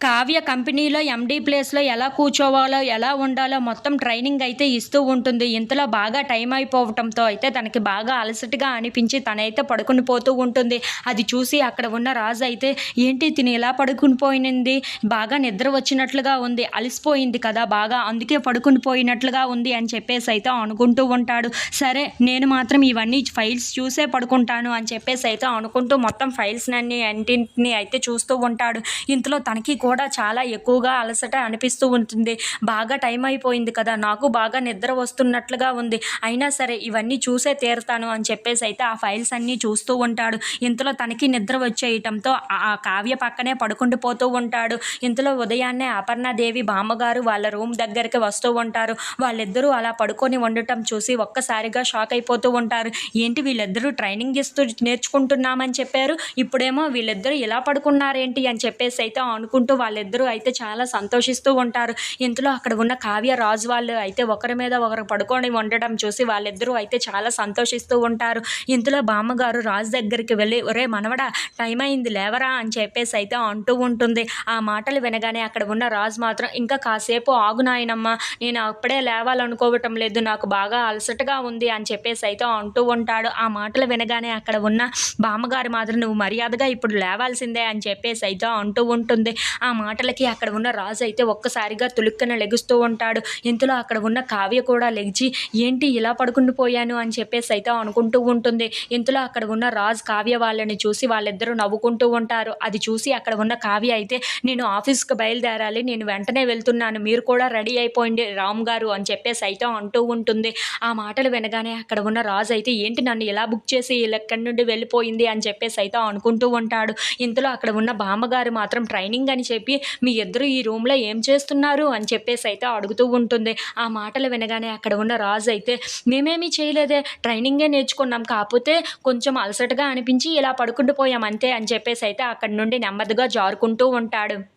కావ్య కంపెనీలో ఎండీ ప్లేస్‌లో ఎలా కూర్చోవాలో, ఎలా ఉండాలో మొత్తం ట్రైనింగ్ అయితే ఇస్తూ ఉంటుంది. ఇంతలో బాగా టైం అయిపోవటంతో అయితే తనకి బాగా అలసటగా అనిపించి తనైతే పడుకొని పోతూ ఉంటుంది. అది చూసి అక్కడ ఉన్న రాజు అయితే, "ఏంటి తిను ఇలా పడుకొని పోయింది? బాగా నిద్ర వచ్చినట్లుగా ఉంది. అలసిపోయింది కదా బాగా. అందుకే పడుకొని పోయినట్లుగా ఉంది" అని చెప్పేసి అయితే అనుకుంటూ ఉంటాడు. సరే నేను మాత్రం ఇవన్నీ ఫైల్స్ చూసే పడుకుంటాను అని చెప్పేసి అయితే అనుకుంటూ మొత్తం ఫైల్స్‌నన్నీ అన్నింటిని అయితే చూస్తూ ఉంటాడు. ఇంతలో తనకి కూడా చాలా ఎక్కువగా అలసట అనిపిస్తూ ఉంటుంది. బాగా టైం అయిపోయింది కదా! నాకు బాగా నిద్ర వస్తున్నట్లుగా ఉంది. అయినా సరే ఇవన్నీ చూసే తీరుతాను అని చెప్పేసి అయితే ఆ ఫైల్స్ అన్నీ చూస్తూ ఉంటాడు. ఇంతలో తనకి నిద్ర వచ్చేయటంతో ఆ కావ్య పక్కనే పడుకుండిపోతూ ఉంటాడు. ఇంతలో ఉదయాన్నే అపర్ణాదేవి బామ్మగారు వాళ్ళ రూమ్ దగ్గరికి వస్తూ ఉంటారు. వాళ్ళిద్దరూ అలా పడుకొని ఉండటం చూసి ఒక్కసారిగా షాక్ అయిపోతూ ఉంటారు. ఏంటి వీళ్ళిద్దరూ ట్రైనింగ్ ఇస్తూ నేర్చుకుంటున్నామని చెప్పారు. ఇప్పుడేమో వీళ్ళిద్దరూ ఇలా పడుకున్నారేంటి అని చెప్పేసి అయితే అనుకుంటూ వాళ్ళిద్దరూ అయితే చాలా సంతోషిస్తూ ఉంటారు. ఇంతలో అక్కడ ఉన్న కావ్య, రాజు వాళ్ళు అయితే ఒకరి మీద ఒకరు పడుకొని ఉండడం చూసి వాళ్ళిద్దరూ అయితే చాలా సంతోషిస్తూ ఉంటారు. ఇంతలో బామ్మగారు రాజు దగ్గరికి వెళ్ళి, "ఒరేయ్ మనవడా, టైం అయింది లేవరా" అని చెప్పేసి అయితే అంటూ ఉంటుంది. ఆ మాటలు వినగానే అక్కడ ఉన్న రాజు మాత్రం, "ఇంకా కాసేపు ఆగు నాయనమ్మ, నేను అప్పుడే లేవాలనుకోవటం లేదు. నాకు బాగా అలసటగా ఉంది" అని చెప్పేసి అయితే అంటూ ఉంటాడు. ఆ మాటలు వినగానే అక్కడ ఉన్న బామ్మగారు మాత్రం, "నువ్వు మర్యాదగా ఇప్పుడు లేవాల్సిందే" అని చెప్పేసి అయితే అంటూ ఉంటుంది. ఆ మాటలకి అక్కడ ఉన్న రాజు అయితే ఒక్కసారిగా తులుక్కున లెగుస్తూ ఉంటాడు. ఇంతలో అక్కడ ఉన్న కావ్య కూడా లెగిచి, "ఏంటి ఇలా పడుకుండి పోయాను" అని చెప్పేసి అయితే అనుకుంటూ ఉంటుంది. ఇంతలో అక్కడ ఉన్న రాజు కావ్య వాళ్ళని చూసి వాళ్ళిద్దరూ నవ్వుకుంటూ ఉంటారు. అది చూసి అక్కడ ఉన్న కావ్య అయితే, "నేను ఆఫీస్‌కి బయలుదేరాలి. నేను వెంటనే వెళ్తున్నాను. మీరు కూడా రెడీ అయిపోండి రామ్ గారు" అని చెప్పేసి అయితే అంటూ ఉంటుంది. ఆ మాటలు వినగానే అక్కడ ఉన్న రాజు అయితే, "ఏంటి నన్ను ఇలా బుక్ చేసి ఇక్కడి నుండి వెళ్ళిపోయింది" అని చెప్పేసి అయితే అనుకుంటూ ఉంటాడు. ఇంతలో అక్కడ ఉన్న బామ్మగారు మాత్రం, "ట్రైనింగ్ అని చెప్పి మీ ఇద్దరు ఈ రూమ్‌లో ఏం చేస్తున్నారు" అని చెప్పేసి అయితే అడుగుతూ ఉంటుంది. ఆ మాటలు వినగానే అక్కడ ఉన్న రాజు అయితే, "మేమేమి చేయలేదే, ట్రైనింగే నేర్చుకున్నాం. కాకపోతే కొంచెం అలసటగా అనిపించి ఇలా పడుకుండిపోయాం అంతే" అని చెప్పేసి అయితే అక్కడి నుండి నెమ్మదిగా జారుకుంటూ ఉంటాడు.